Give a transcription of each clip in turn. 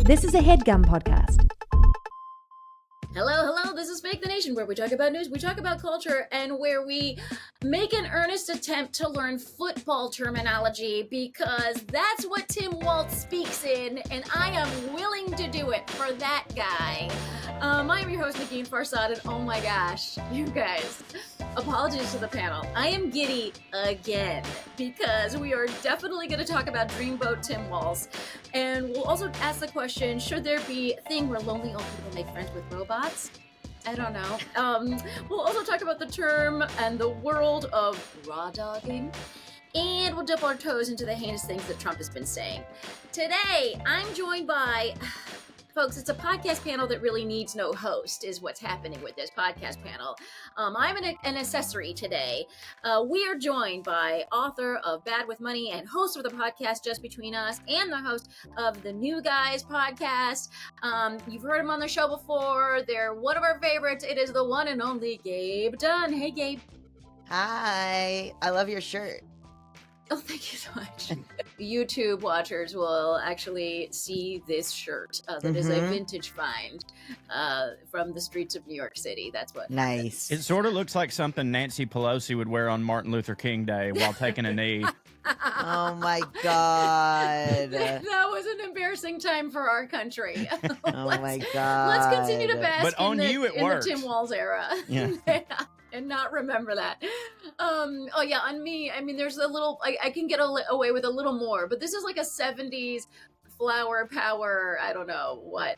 This is a Headgum podcast. Hello, this is Fake the Nation, where we talk about news, we talk about culture, and where we make an earnest attempt to learn football terminology, because that's what Tim Walz speaks in, and I am willing to do it for that guy. I am your host, Negin Farsad, and oh my gosh, you guys, apologies to the panel. I am giddy again, because we are definitely going to talk about Dreamboat Tim Walz, and we'll also ask the question, should there be a thing where lonely old people make friends with robots? I don't know. We'll also talk about the term and the world of raw dogging. And we'll dip our toes into the heinous things that Trump has been saying. Today, I'm joined by... Folks, it's a podcast panel that really needs no host, is what's happening with this podcast panel. I'm an accessory today. We are joined by author of Bad with Money and host of the podcast Just Between Us, and the host of the New Guys podcast. You've heard him on the show before. They're one of our favorites. It is the one and only Gabe Dunn. Hey, Gabe. Hi. I love your shirt. Oh, thank you so much. YouTube watchers will actually see this shirt. That is a vintage find from the streets of New York City. That's what. Nice. It sort of looks like something Nancy Pelosi would wear on Martin Luther King Day while taking a knee. Oh my God. That was an embarrassing time for our country. Oh my God. Let's continue to bask But on in you, it the worked. Tim Walz era. Yeah. And not remember that. Oh yeah, on me, I mean, there's a little, I can get away with a little more, but this is like a 70s flower power, I don't know what,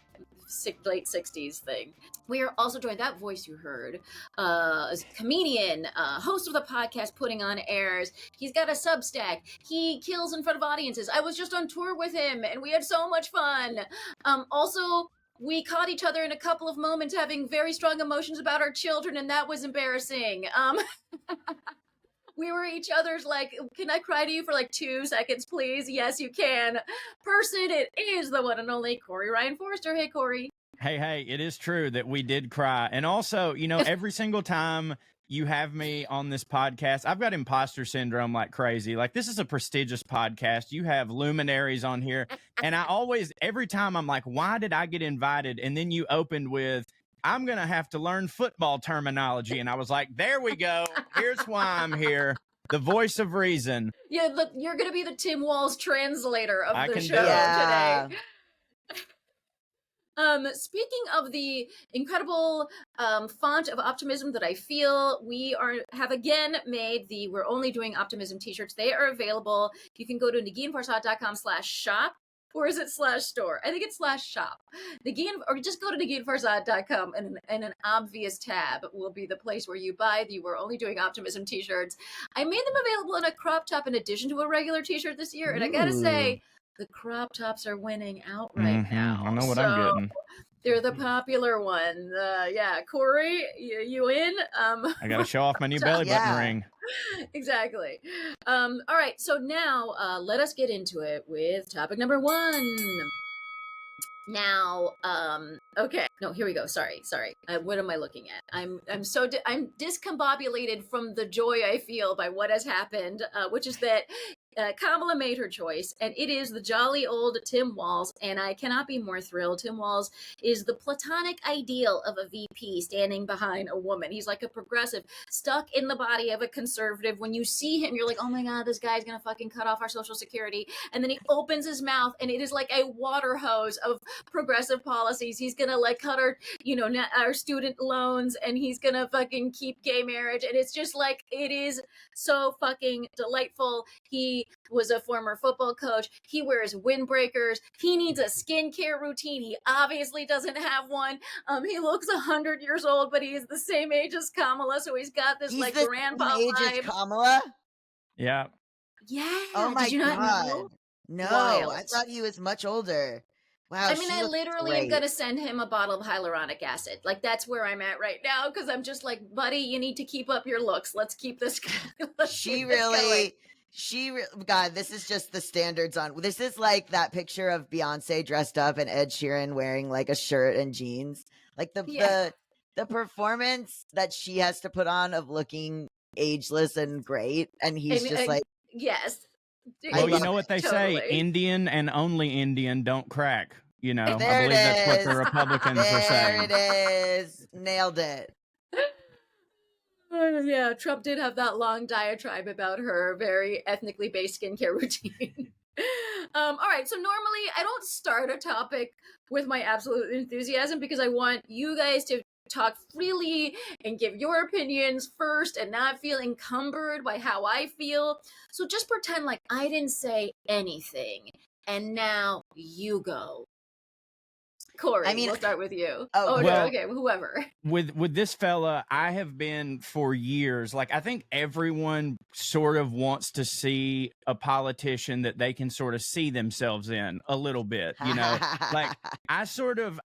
late 60s thing. We are also joined, that voice you heard, is a comedian, host of the podcast Putting on Airs. He's got a Substack. He kills in front of audiences. I was just on tour with him and we had so much fun. Also, we caught each other in a couple of moments having very strong emotions about our children, and that was embarrassing. We were each other's like, can I cry to you for like 2 seconds, please? Yes, you can. Person, it is the one and only Corey Ryan Forrester. Hey, Corey. Hey, it is true that we did cry. And also, you know, every single time you have me on this podcast, I've got imposter syndrome like crazy. Like, this is a prestigious podcast. You have luminaries on here. And I always, every time I'm like, why did I get invited? And then you opened with, I'm going to have to learn football terminology. And I was like, there we go. Here's why I'm here. The voice of reason. Yeah, look, you're going to be the Tim Walz translator of the show today. Speaking of the incredible font of optimism that I feel, we have again made the We're Only Doing Optimism t-shirts. They are available. You can go to neginfarsad.com/shop, or is it /store? I think it's /shop. Or just go to neginfarsad.com, and an obvious tab will be the place where you buy the We're Only Doing Optimism t-shirts. I made them available in a crop top in addition to a regular t-shirt this year, and I gotta say, the crop tops are winning out right now. I know what I'm getting. They're the popular one. Yeah, Corey, you in? I got to show off my new belly button ring. Exactly. All right, so now let us get into it with topic number 1. Now, okay. No, here we go. Sorry. What am I looking at? I'm discombobulated from the joy I feel by what has happened, which is that Kamala made her choice, and it is the jolly old Tim Walz, and I cannot be more thrilled. Tim Walz is the platonic ideal of a VP standing behind a woman. He's like a progressive stuck in the body of a conservative. When you see him, you're like, oh my God, this guy's gonna fucking cut off our Social Security. And then he opens his mouth, and it is like a water hose of progressive policies. He's gonna like cut our student loans, and he's gonna fucking keep gay marriage. And it's just like, it is so fucking delightful. He was a former football coach. He wears windbreakers. He needs a skincare routine. He obviously doesn't have one. He looks 100 years old, but he's the same age as Kamala, so he's got this like grandpa vibe. He's the same age as Kamala? Yeah. Yeah. Oh my Did you not God. know? No, Wild. I thought he was much older. Wow. I mean, I literally am going to send him a bottle of hyaluronic acid. Like, that's where I'm at right now, because I'm just like, buddy, you need to keep up your looks. Let's keep this going. God, this is just the standards on. This is like that picture of Beyonce dressed up and Ed Sheeran wearing like a shirt and jeans. Like the performance that she has to put on of looking ageless and great, and he's just like, yes. Well, you know what they say, Indian and only Indian don't crack. You know, I There it believe that's what the is. Republicans are There saying. it is. Nailed it. Yeah, Trump did have that long diatribe about her very ethnically based skincare routine. All right, so normally I don't start a topic with my absolute enthusiasm because I want you guys to talk freely and give your opinions first and not feel encumbered by how I feel. So just pretend like I didn't say anything. And now you go. Corey, I mean, we'll start with you. oh, Oh, well, no, okay, whoever. with this fella, I have been for years, like, I think everyone sort of wants to see a politician that they can sort of see themselves in a little bit, you know. Like, I sort of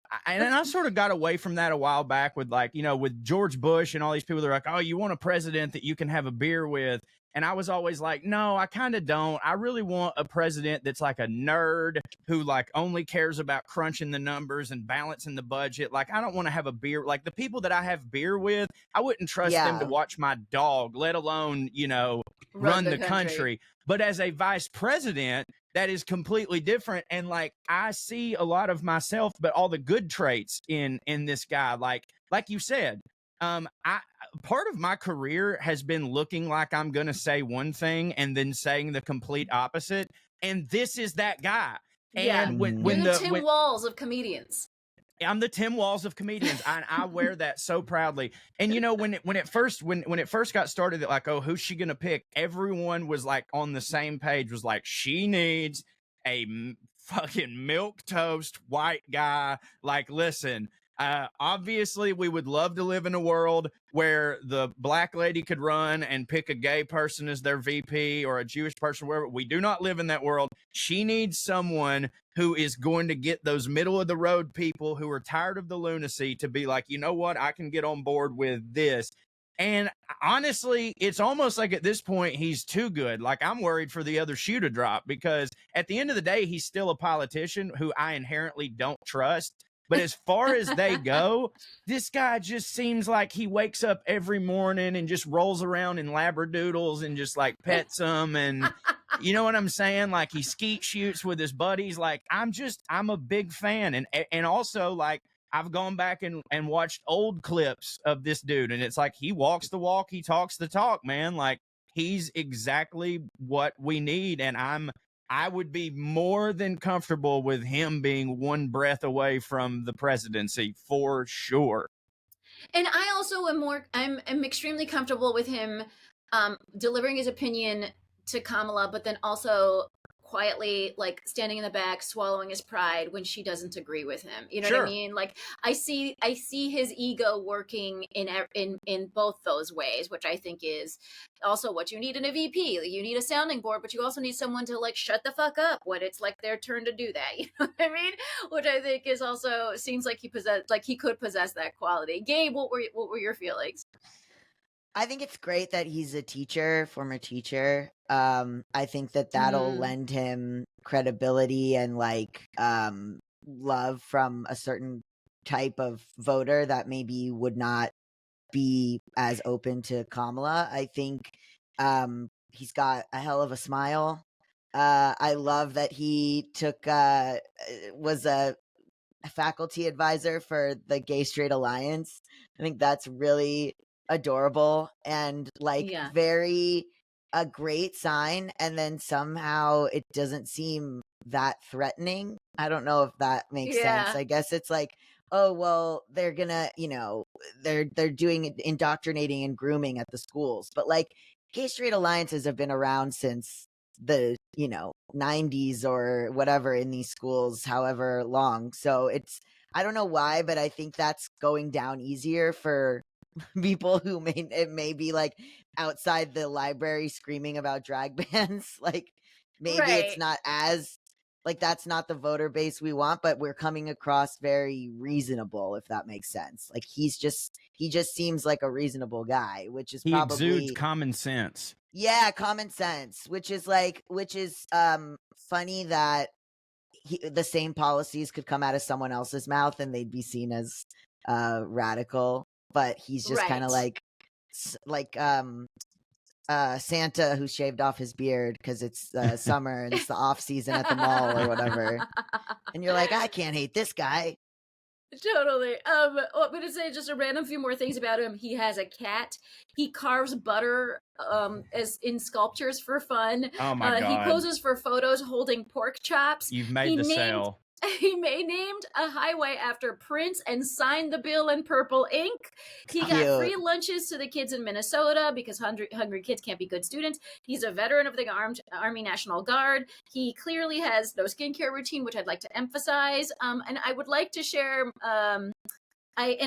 got away from that a while back with, like, you know, with George Bush and all these people that are like, oh, you want a president that you can have a beer with. And I was always like, no, I kind of don't. I really want a president that's like a nerd who like only cares about crunching the numbers and balancing the budget. Like, I don't want to have a beer. Like, the people that I have beer with, I wouldn't trust them to Yeah. watch my dog, let alone, you know, run the country. But as a vice president, that is completely different. And like, I see a lot of myself, but all the good traits in this guy, like you said, I part of my career has been looking like I'm going to say one thing and then saying the complete opposite. And this is that guy. Yeah. And You're when the the Tim Walz of comedians. I'm the Tim Walz of comedians. I wear that so proudly. And you know, when it first got started, that like, oh, who's she gonna pick? Everyone was like on the same page. Was like, she needs a fucking milk toast white guy. Like, listen. Obviously, we would love to live in a world where the black lady could run and pick a gay person as their VP or a Jewish person, wherever. We do not live in that world. She needs someone who is going to get those middle of the road people who are tired of the lunacy to be like, you know what, I can get on board with this. And honestly, it's almost like at this point, he's too good. Like, I'm worried for the other shoe to drop because at the end of the day, he's still a politician who I inherently don't trust. But as far as they go, this guy just seems like he wakes up every morning and just rolls around in labradoodles and just like pets them. And you know what I'm saying? Like, he skeet shoots with his buddies. Like, I'm a big fan. And also, like, I've gone back and watched old clips of this dude. And it's like, he walks the walk, he talks the talk, man. Like, he's exactly what we need. And I would be more than comfortable with him being one breath away from the presidency for sure. And I also am extremely comfortable with him delivering his opinion to Kamala, but then also quietly like standing in the back, swallowing his pride when she doesn't agree with him. You know what I mean? Like, I see his ego working in both those ways, which I think is also what you need in a VP. Like, you need a sounding board, but you also need someone to like shut the fuck up when it's like their turn to do that. You know what I mean? Which I think is also seems like he could possess that quality. Gabe, what were your feelings? I think it's great that he's a teacher, former teacher. I think that that'll lend him credibility and like love from a certain type of voter that maybe would not be as open to Kamala. I think he's got a hell of a smile. I love that he was a faculty advisor for the Gay Straight Alliance. I think that's really adorable and like very a great sign. And then somehow it doesn't seem that threatening. I don't know if that makes sense. I guess it's like, oh, well, they're gonna, you know, they're doing indoctrinating and grooming at the schools. But like, Gay Straight Alliances have been around since the, you know, 90s or whatever in these schools, however long. So it's, I don't know why, but I think that's going down easier for people who may be like outside the library screaming about drag bans. Like, maybe it's not as like, that's not the voter base we want, but we're coming across very reasonable, if that makes sense. Like, he just seems like a reasonable guy, which is he exudes common sense. Yeah, common sense, which is funny that the same policies could come out of someone else's mouth and they'd be seen as radical, but he's just kind of like Santa who shaved off his beard because it's summer and it's the off season at the mall or whatever. And you're like, I can't hate this guy. Totally. I'm gonna say just a random few more things about him. He has a cat. He carves butter as in sculptures for fun. Oh my God. He poses for photos holding pork chops. You've made the sale. He named a highway after Prince and signed the bill in purple ink. He got free lunches to the kids in Minnesota because hungry kids can't be good students. He's a veteran of the Army National Guard. He clearly has no skincare routine, which I'd like to emphasize. And I would like to share. I like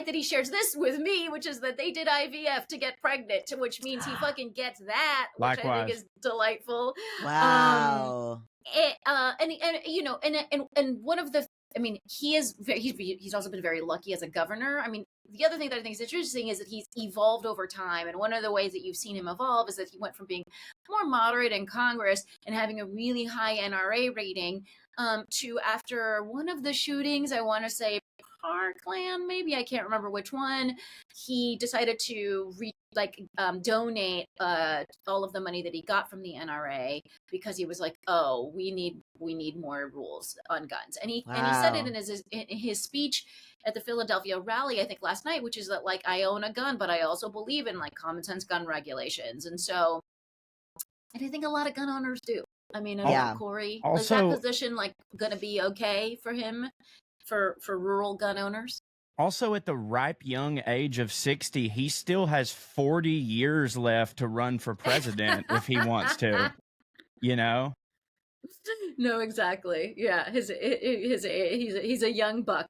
that he shares this with me, which is that they did IVF to get pregnant, which means he fucking gets that, which Likewise. I think is delightful. Wow. And one of the, I mean, he's also been very lucky as a governor. I mean, the other thing that I think is interesting is that he's evolved over time. And one of the ways that you've seen him evolve is that he went from being more moderate in Congress and having a really high NRA rating to, after one of the shootings, I want to say Parkland, maybe, I can't remember which one, he decided to donate all of the money that he got from the NRA because he was like, oh, we need more rules on guns. And he said it in his speech at the Philadelphia rally, I think last night, which is that, like, I own a gun, but I also believe in like common sense gun regulations. And I think a lot of gun owners do. I mean, Corey, is that position like going to be okay for him, for rural gun owners? Also, at the ripe young age of 60, he still has 40 years left to run for president if he wants to, you know? No, exactly. Yeah, he's a young buck.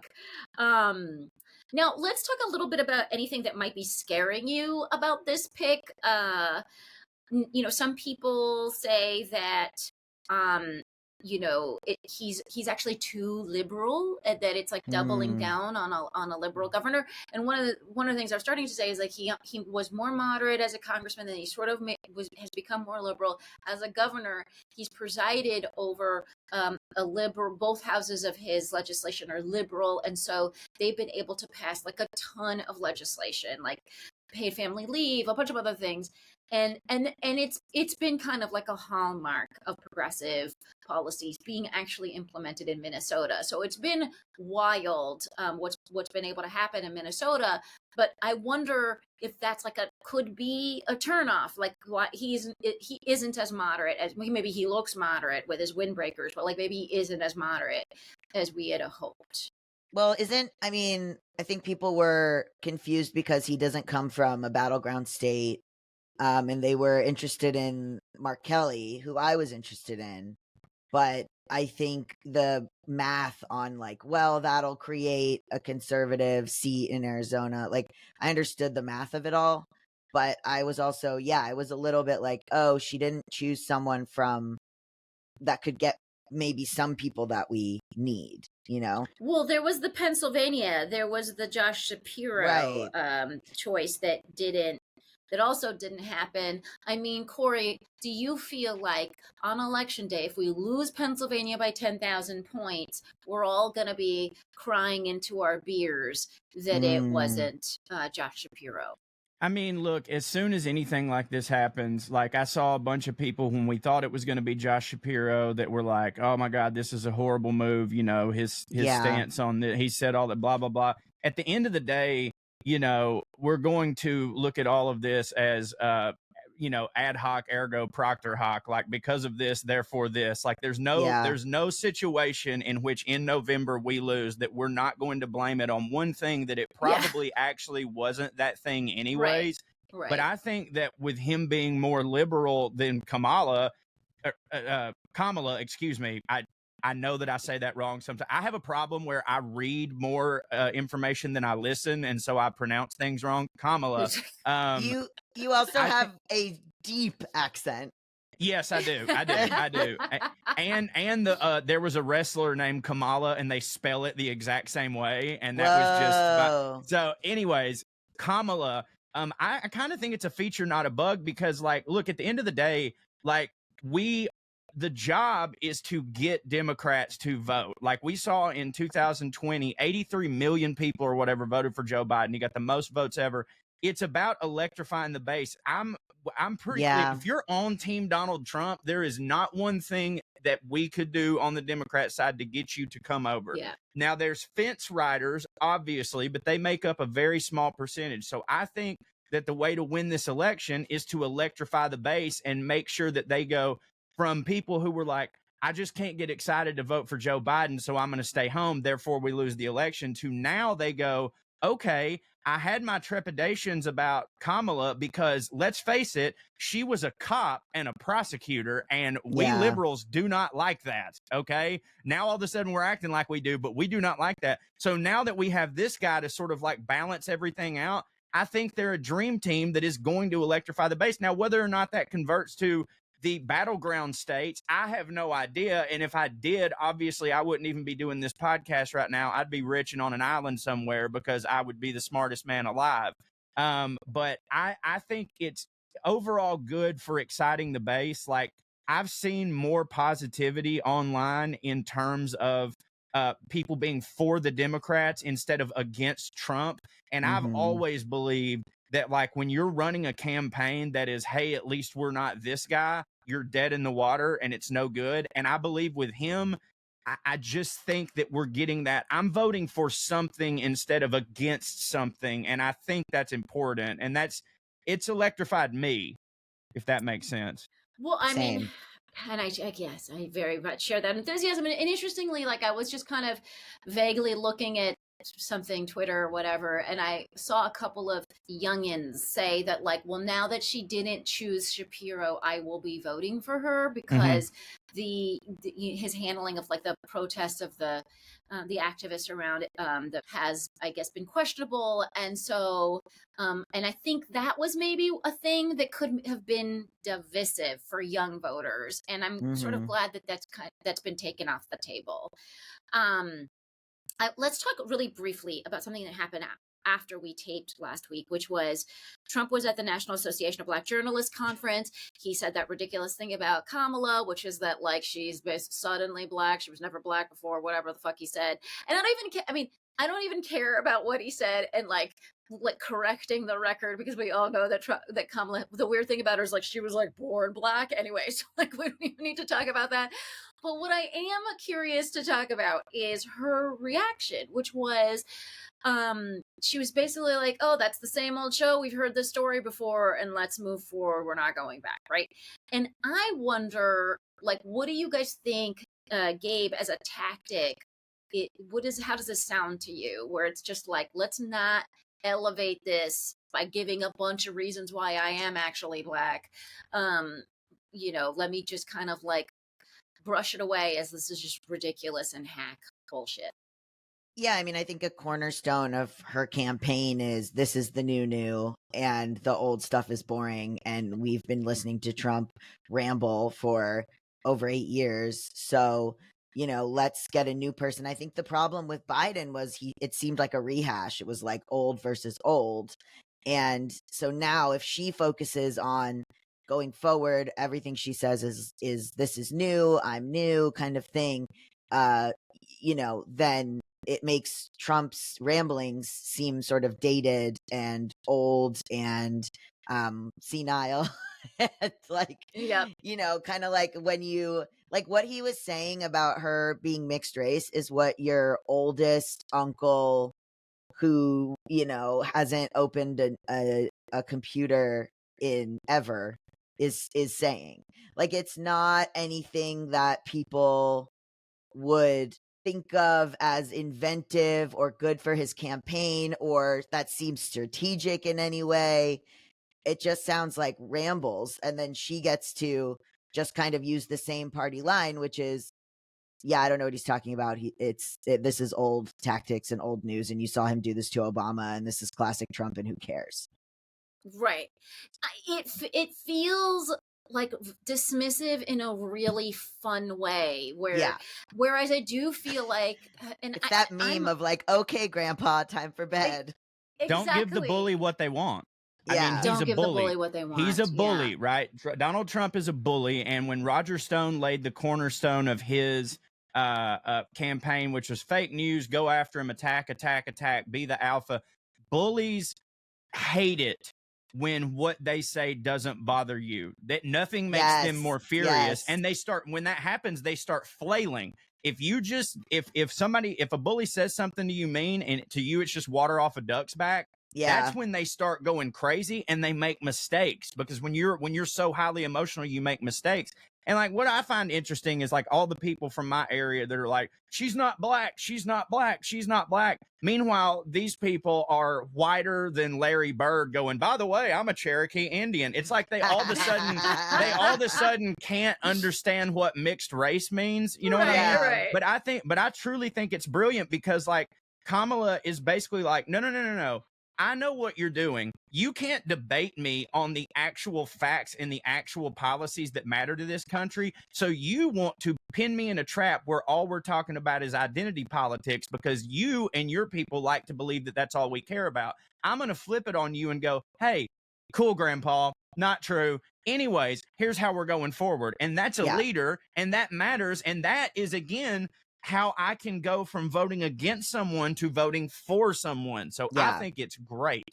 Now, let's talk a little bit about anything that might be scaring you about this pick. Some people say that he's actually too liberal, that it's like doubling down on a liberal governor. And one of the things I'm starting to say is like he was more moderate as a congressman, then he sort of has become more liberal as a governor. He's presided over a liberal. Both houses of his legislation are liberal, and so they've been able to pass like a ton of legislation, like paid family leave, a bunch of other things. And it's been kind of like a hallmark of progressive policies being actually implemented in Minnesota. So it's been wild what's been able to happen in Minnesota. But I wonder if that's could be a turnoff. Like, why he isn't as moderate as maybe he looks moderate with his windbreakers, but like maybe he isn't as moderate as we had hoped. Well, I think people were confused because he doesn't come from a battleground state. And they were interested in Mark Kelly, who I was interested in. But I think the math on that'll create a conservative seat in Arizona. Like, I understood the math of it all, but I was also, I was a little bit like, oh, she didn't choose someone from that could get maybe some people that we need, you know? Well, there was the Pennsylvania, there was the Josh Shapiro choice that also didn't happen. I mean, Corey, do you feel like on election day, if we lose Pennsylvania by 10,000 points, we're all going to be crying into our beers that it wasn't Josh Shapiro? I mean, look, as soon as anything like this happens, like I saw a bunch of people when we thought it was going to be Josh Shapiro that were like, oh my God, this is a horrible move. You know, his stance on the, he said all that blah, blah, blah. At the end of the day, you know, we're going to look at all of this as, ad hoc ergo proctor hoc, like because of this, therefore this. Like there's no situation in which in November we lose that we're not going to blame it on one thing that it probably actually wasn't that thing anyways. Right. But I think that with him being more liberal than Kamala, excuse me, I know that I say that wrong sometimes. I have a problem where I read more information than I listen, and so I pronounce things wrong. Kamala. You also have a deep accent. Yes, I do. I do. And there was a wrestler named Kamala, and they spell it the exact same way, and that was just so. Anyways, Kamala. I kind of think it's a feature, not a bug, because look, at the end of the day, the job is to get Democrats to vote. Like we saw in 2020, 83 million people or whatever voted for Joe Biden. He got the most votes ever. it's about electrifying the base. I'm pretty clear. Yeah. If you're on Team Donald Trump, there is not one thing that we could do on the Democrat side to get you to come over. Yeah. Now, there's fence riders, obviously, but they make up a very small percentage. So I think that the way to win this election is to electrify the base and make sure that they go from people who were like, I just can't get excited to vote for Joe Biden, so I'm going to stay home, therefore we lose the election, to now they go, okay, I had my trepidations about Kamala because, let's face it, she was a cop and a prosecutor, and we liberals do not like that, okay? Now all of a sudden we're acting like we do, but we do not like that. So now that we have this guy to sort of like balance everything out, I think they're a dream team that is going to electrify the base. Now, whether or not that converts to the battleground states, I have no idea. And if I did, obviously I wouldn't even be doing this podcast right now. I'd be rich and on an island somewhere because I would be the smartest man alive. But I think it's overall good for exciting the base. Like, I've seen more positivity online in terms of people being for the Democrats instead of against Trump. And I've always believed that, like, when you're running a campaign that is, hey, at least we're not this guy, you're dead in the water and it's no good. And I believe with him, I just think that we're getting that. I'm voting for something instead of against something. And I think that's important. And it's electrified me, if that makes sense. Well, I mean, and I guess I very much share that enthusiasm. And interestingly, like, I was just kind of vaguely looking at something, Twitter or whatever, and I saw a couple of youngins say that, like, well, now that she didn't choose Shapiro, I will be voting for her because his handling of, like, the protests of the activists around it that has, I guess, been questionable. And so and I think that was maybe a thing that could have been divisive for young voters, and I'm sort of glad that that's been taken off the table. Let's talk really briefly about something that happened after we taped last week, which was Trump was at the National Association of Black Journalists conference. He said that ridiculous thing about Kamala, which is that, like, she's suddenly Black. She was never Black before, whatever the fuck he said. And I don't even care about what he said and like correcting the record, because we all know that Kamala, the weird thing about her is, like, she was, like, born Black anyway. So, like, we don't even need to talk about that. But what I am curious to talk about is her reaction, which was, she was basically like, oh, that's the same old show. We've heard this story before and let's move forward. We're not going back. Right. And I wonder, like, what do you guys think, Gabe, as a tactic? How does this sound to you, where it's just like, let's not elevate this by giving a bunch of reasons why I am actually Black. Let me just kind of like brush it away as this is just ridiculous and hack bullshit. Yeah, I mean, I think a cornerstone of her campaign is this is the new and the old stuff is boring. And we've been listening to Trump ramble for over 8 years. So, let's get a new person. I think the problem with Biden was it seemed like a rehash. It was like old versus old. And so now if she focuses on going forward, everything she says is this is new, I'm new kind of thing, then it makes Trump's ramblings seem sort of dated and old and senile. And like, kind of like when what he was saying about her being mixed race is what your oldest uncle who, hasn't opened a computer in ever is saying. Like, it's not anything that people would think of as inventive or good for his campaign or that seems strategic in any way. It just sounds like rambles. And then she gets to just kind of use the same party line, which is, yeah, I don't know what he's talking about. This is old tactics and old news. And you saw him do this to Obama, and this is classic Trump, and who cares? Right. It feels like dismissive in a really fun way, whereas I do feel like, and it's that meme of like, okay, grandpa, time for bed. Exactly. Don't give the bully what they want. Yeah. I mean, don't give the bully what they want. He's a bully, right? Donald Trump is a bully. And when Roger Stone laid the cornerstone of his campaign, which was fake news, go after him, attack, be the alpha, bullies hate it when what they say doesn't bother you, that nothing makes them Yes, more furious. yes. And they start, when that happens, they start flailing. If you just, if a bully says something to you mean, and to you it's just water off a duck's back, Yeah. that's when they start going crazy and they make mistakes, because when you're so highly emotional, you make mistakes. And like, what I find interesting is like all the people from my area that are like, she's not black, she's not black, she's not black. Meanwhile, these people are whiter than Larry Bird going, by the way, I'm a Cherokee Indian. It's like they all of a sudden can't understand what mixed race means. You know what I mean? Right. But I truly think it's brilliant, because like Kamala is basically like, no. I know what you're doing. You can't debate me on the actual facts and the actual policies that matter to this country. So you want to pin me in a trap where all we're talking about is identity politics, because you and your people like to believe that that's all we care about. I'm going to flip it on you and go, hey, cool, Grandpa. Not true. Anyways, here's how we're going forward. And that's a leader, and that matters. And that is, again, how I can go from voting against someone to voting for someone. So I think it's great.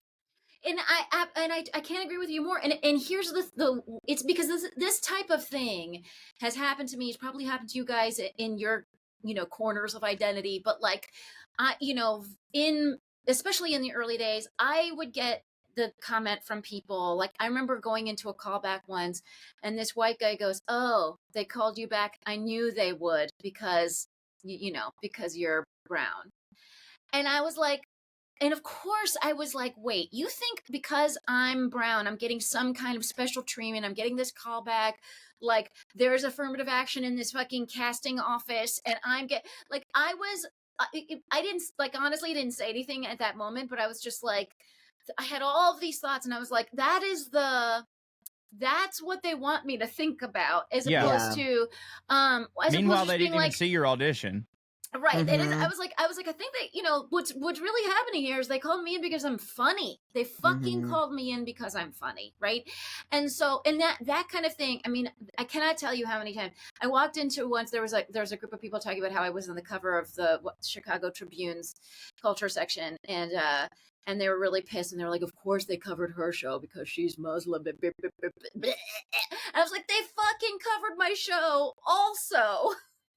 And I can't agree with you more. And here's the it's because this type of thing has happened to me. It's probably happened to you guys in your, corners of identity. But like, especially in the early days, I would get the comment from people. Like, I remember going into a callback once, and this white guy goes, "Oh, they called you back. I knew they would, because because you're brown." And I was like, and of course I was like, wait, you think because I'm brown, I'm getting some kind of special treatment, I'm getting this callback, like there's affirmative action in this fucking casting office, and I didn't, like, honestly didn't say anything at that moment, but I was just like, I had all of these thoughts, and I was like, that's what they want me to think about, as opposed to meanwhile they didn't even see your audition. Right. I was like, I think that, what's really happening here is they called me in because I'm funny. They fucking called me in because I'm funny. Right. And so, and that kind of thing, I mean, I cannot tell you how many times I walked into once, there was a group of people talking about how I was on the cover of the Chicago Tribune's culture section. And they were really pissed, and they were like, of course they covered her show because she's Muslim. And I was like, they fucking covered my show also.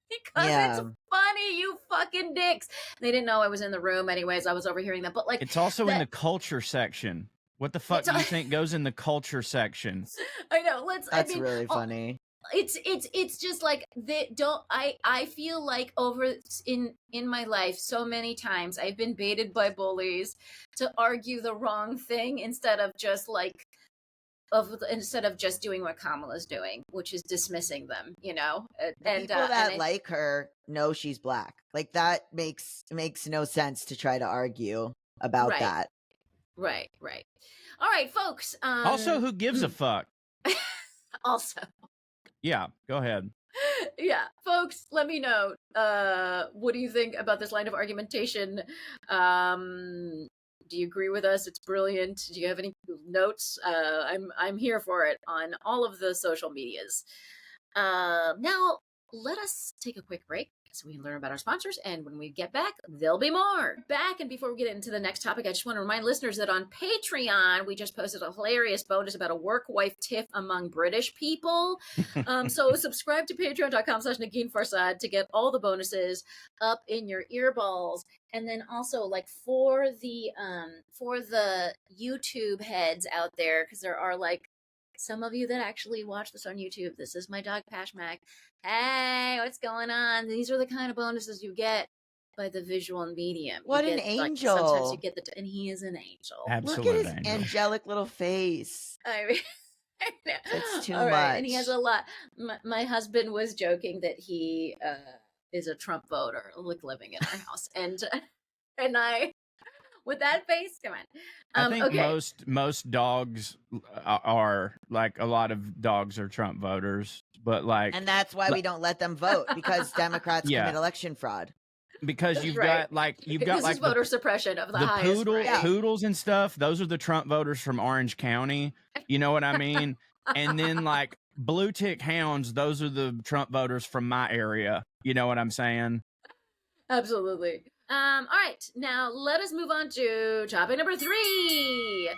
Because it's funny, you fucking dicks. They didn't know I was in the room anyways. I was overhearing them. But like, it's also in the culture section. What the fuck do you think goes in the culture section? I know. That's really funny. It's just like I feel like over in my life so many times I've been baited by bullies to argue the wrong thing instead of just doing what Kamala's doing, which is dismissing them, and people that like her know she's black. Like, that makes no sense to try to argue about that. Right. All right, folks. Also, who gives a fuck? Also. Yeah, go ahead. Yeah, folks, let me know. What do you think about this line of argumentation? Do you agree with us? It's brilliant. Do you have any notes? I'm here for it on all of the social medias. Now, let us take a quick break so we can learn about our sponsors. And when we get back, there'll be more. And before we get into the next topic, I just want to remind listeners that on Patreon, we just posted a hilarious bonus about a work-wife tiff among British people. So subscribe to patreon.com/Negin Farsad to get all the bonuses up in your earballs. And then also, like, for the YouTube heads out there, because there are like some of you that actually watch this on YouTube. This is my dog Pashmak. Hey, what's going on? These are the kind of bonuses you get by the visual medium. What an angel! Sometimes you get and he is an angel. Absolutely. Look at his angelic little face. I mean, it's too much. And he has a lot. My husband was joking that he is a Trump voter, living in our house, and I. With that face, come on. I think most dogs are, like, a lot of dogs are Trump voters, but like, and that's why we don't let them vote, because Democrats commit election fraud. Because you've got voter suppression of the highest poodles and stuff. Those are the Trump voters from Orange County. You know what I mean? And then like blue tick hounds, those are the Trump voters from my area. You know what I'm saying? Absolutely. All right, now let us move on to topic number 3.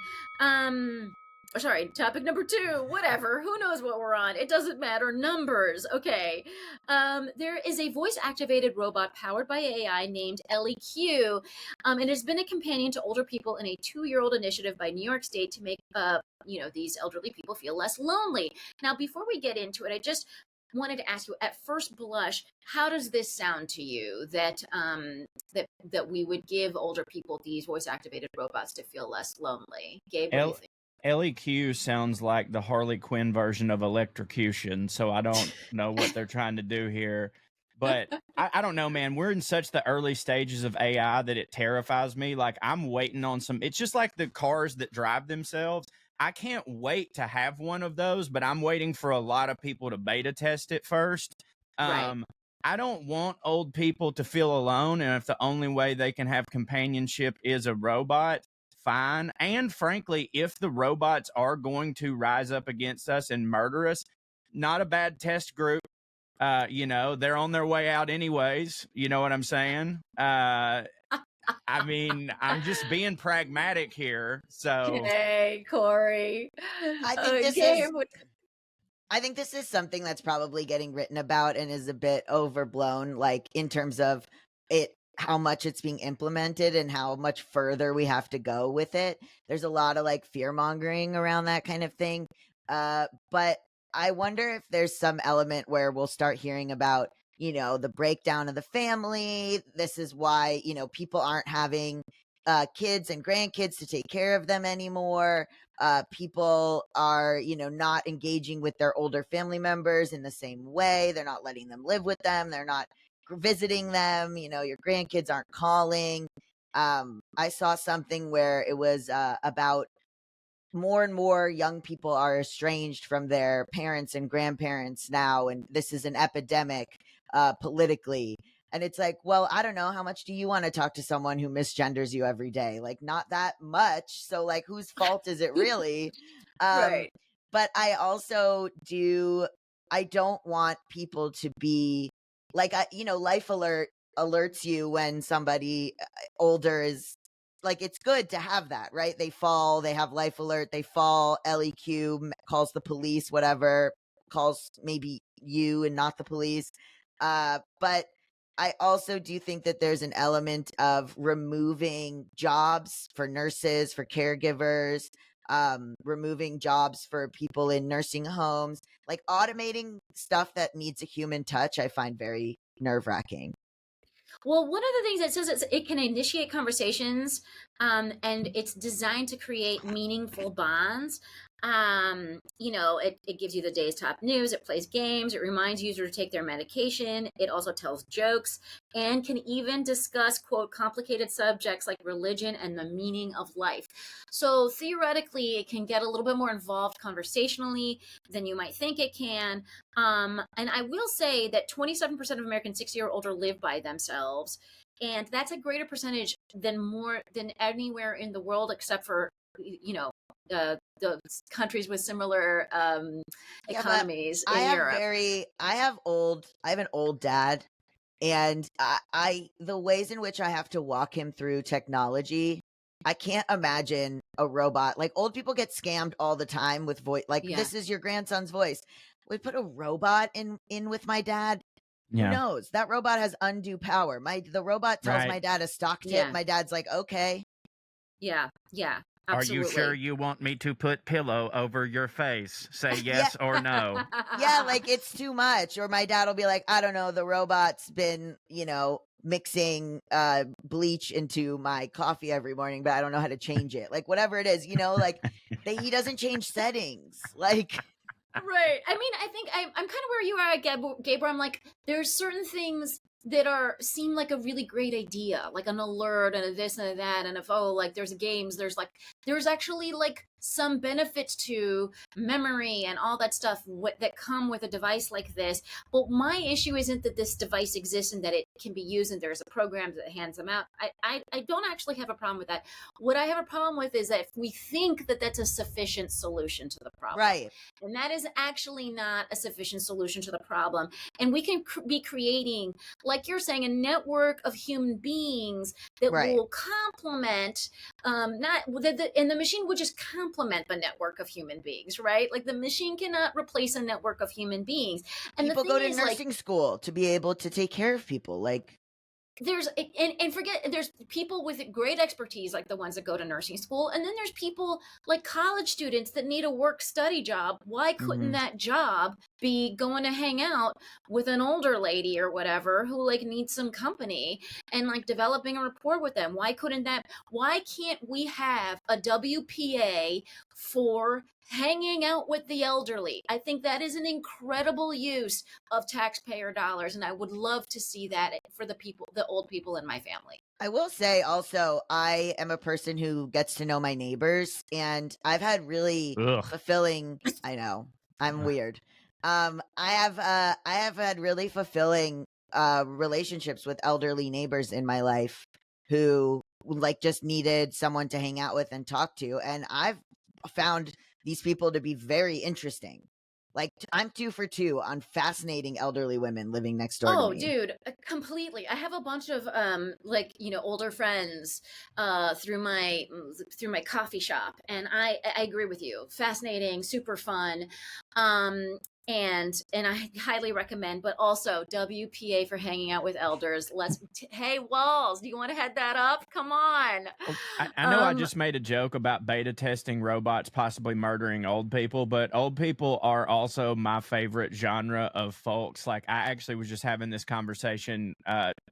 Sorry, topic number 2. Whatever. Who knows what we're on? It doesn't matter. Numbers. Okay. There is a voice-activated robot powered by AI named LEQ. It has been a companion to older people in a 2-year-old initiative by New York State to make these elderly people feel less lonely. Now, before we get into it, I just wanted to ask you, at first blush, how does this sound to you, that that we would give older people these voice activated robots to feel less lonely? Gabe, what do you think? LEQ sounds like the Harley Quinn version of electrocution, so I don't know what they're trying to do here. But I don't know, man. We're in such the early stages of AI that it terrifies me. Like, I'm waiting on some. It's just like the cars that drive themselves. I can't wait to have one of those, but I'm waiting for a lot of people to beta test it first. Right. I don't want old people to feel alone, and if the only way they can have companionship is a robot, fine. And frankly, if the robots are going to rise up against us and murder us, not a bad test group. They're on their way out anyways. You know what I'm saying? I mean, I'm just being pragmatic here. So, hey, Corey. I think this is something that's probably getting written about and is a bit overblown, like in terms of it, how much it's being implemented and how much further we have to go with it. There's a lot of like fear mongering around that kind of thing. But I wonder if there's some element where we'll start hearing about, the breakdown of the family. This is why, people aren't having kids and grandkids to take care of them anymore. People are, not engaging with their older family members in the same way. They're not letting them live with them. They're not visiting them. Your grandkids aren't calling. I saw something where it was about more and more young people are estranged from their parents and grandparents now, and this is an epidemic politically. And it's like, well, I don't know, how much do you want to talk to someone who misgenders you every day? Like, not that much. So like, whose fault is it really? Right. But I also I don't want people to be like, Life Alert alerts you when somebody older is, like, it's good to have that, right? They fall, they have Life Alert, they fall, LEQ calls the police, whatever, calls maybe you and not the police. But I also do think that there's an element of removing jobs for nurses, for caregivers, removing jobs for people in nursing homes, like automating stuff that needs a human touch. I find very nerve-wracking. Well, one of the things it says is it can initiate conversations, and it's designed to create meaningful bonds. It gives you the day's top news, it plays games, it reminds users to take their medication, it also tells jokes, and can even discuss, quote, complicated subjects like religion and the meaning of life. So theoretically, it can get a little bit more involved conversationally than you might think it can. And I will say that 27% of Americans 60 or older live by themselves. And that's a greater percentage than anywhere in the world, except for, the countries with similar economies in Europe. I have an old dad, and the ways in which I have to walk him through technology, I can't imagine a robot. Like, old people get scammed all the time with voice. Like, This is your grandson's voice. We put a robot in with my dad. Yeah. Who knows? That robot has undue power. The robot tells Right. my dad a stock tip. Yeah. My dad's like, okay. Yeah. Absolutely. Are you sure you want me to put pillow over your face? Say yes or no. Yeah, like, it's too much. Or my dad will be like, I don't know, the robot's been, mixing bleach into my coffee every morning, but I don't know how to change it. Like, whatever it is, like he doesn't change settings. Like, right. I mean, I think I'm kind of where you are, Gabe, where I'm like, there's certain things that seem like a really great idea, like an alert and a this and a that, and if like there's games, there's actually like some benefits to memory and all that stuff that come with a device like this. But my issue isn't that this device exists and that it can be used and there's a program that hands them out. I don't actually have a problem with that. What I have a problem with is that if we think that that's a sufficient solution to the problem. Right. And that is actually not a sufficient solution to the problem. And we can be creating, like you're saying, a network of human beings that will complement, and the machine would just complement the network of human beings, right? Like the machine cannot replace a network of human beings. And people go to nursing school to be able to take care of people. Like, there's people with great expertise, like the ones that go to nursing school, and then there's people like college students that need a work study job. Why couldn't that job be going to hang out with an older lady or whatever who like needs some company and like developing a rapport with them? Why can't we have a WPA for hanging out with the elderly? I think that is an incredible use of taxpayer dollars, and I would love to see that for the old people in my family. I will say also, I am a person who gets to know my neighbors, and I've had really fulfilling. I know I'm weird. I have had really fulfilling relationships with elderly neighbors in my life who like just needed someone to hang out with and talk to, and I've found these people to be very interesting. Like, I'm 2 for 2 on fascinating elderly women living next door to me. Oh, dude, completely. I have a bunch of older friends through my coffee shop, and I agree with you. Fascinating, super fun. And I highly recommend, but also WPA for hanging out with elders. Hey, Walz, do you want to head that up? Come on. I know I just made a joke about beta testing robots possibly murdering old people, but old people are also my favorite genre of folks. Like, I actually was just having this conversation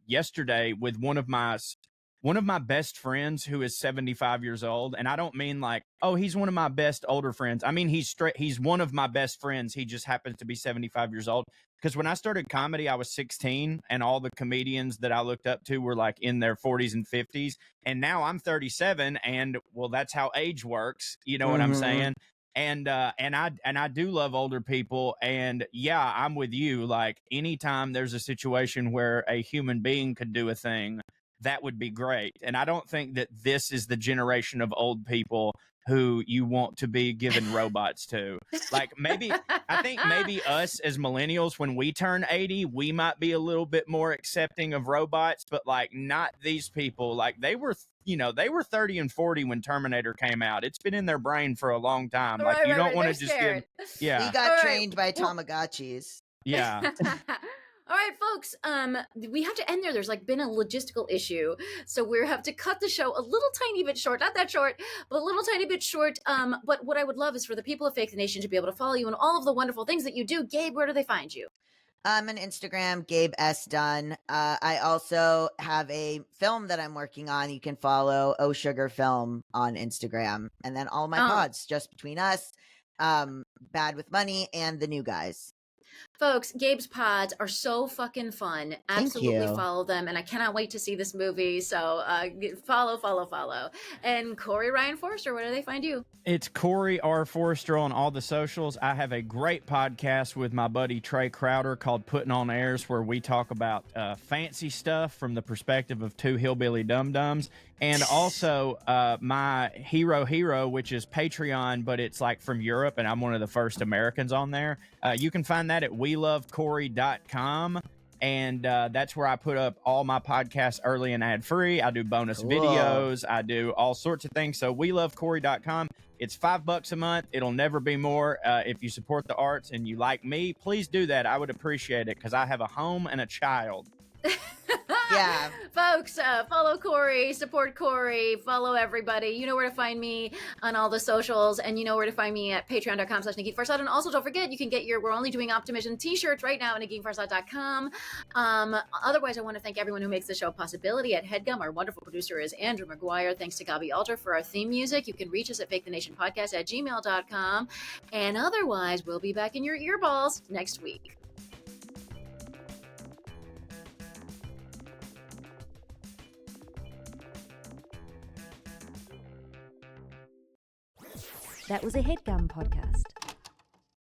yesterday with one of my best friends who is 75 years old. And I don't mean like, oh, he's one of my best older friends. I mean, he's one of my best friends. He just happens to be 75 years old. Because when I started comedy, I was 16, and all the comedians that I looked up to were like in their 40s and 50s. And now I'm 37, and well, that's how age works. You know what I'm saying? And I do love older people. And yeah, I'm with you. Like, anytime there's a situation where a human being could do a thing, that would be great. And I don't think that this is the generation of old people who you want to be given robots to. Like, I think maybe us as millennials, when we turn 80, we might be a little bit more accepting of robots, but like not these people. Like, they were 30 and 40 when Terminator came out. It's been in their brain for a long time. Like, you don't want to just give. Yeah. We got trained by Tamagotchis. Yeah. All right, folks, we have to end there. There's like been a logistical issue, so we have to cut the show a little tiny bit short. Not that short, but a little tiny bit short. But what I would love is for the people of Fake the Nation to be able to follow you and all of the wonderful things that you do. Gabe, where do they find you? I'm on Instagram, Gabe S. Dunn. I also have a film that I'm working on. You can follow Oh Sugar Film on Instagram. And then all my pods, Just Between Us, Bad with Money, and The New Guys. Folks, Gabe's pods are so fucking fun. Absolutely follow them. And I cannot wait to see this movie. So follow. And Corey Ryan Forrester, where do they find you? It's Corey R. Forrester on all the socials. I have a great podcast with my buddy Trey Crowder called Putting on Airs, where we talk about fancy stuff from the perspective of 2 hillbilly dum-dums. And also my hero, which is Patreon, but it's like from Europe, and I'm one of the first Americans on there. You can find that at welovecorey.com. And that's where I put up all my podcasts early and ad-free. I do bonus videos. I do all sorts of things. So welovecorey.com. It's $5 a month. It'll never be more. If you support the arts and you like me, please do that. I would appreciate it because I have a home and a child. Yeah. Folks, follow Corey, support Corey, follow everybody. You know where to find me on all the socials, and you know where to find me at patreon.com/Negin Farsad. And also, don't forget, you can get We're Only Doing Optimism t-shirts right now at neginfarsad.com. Otherwise, I want to thank everyone who makes the show a possibility. At Headgum, our wonderful producer is Andrew McGuire. Thanks to Gaby Alter for our theme music. You can reach us at fakethenationpodcast@gmail.com. And otherwise, we'll be back in your earballs next week. That was a Headgum podcast.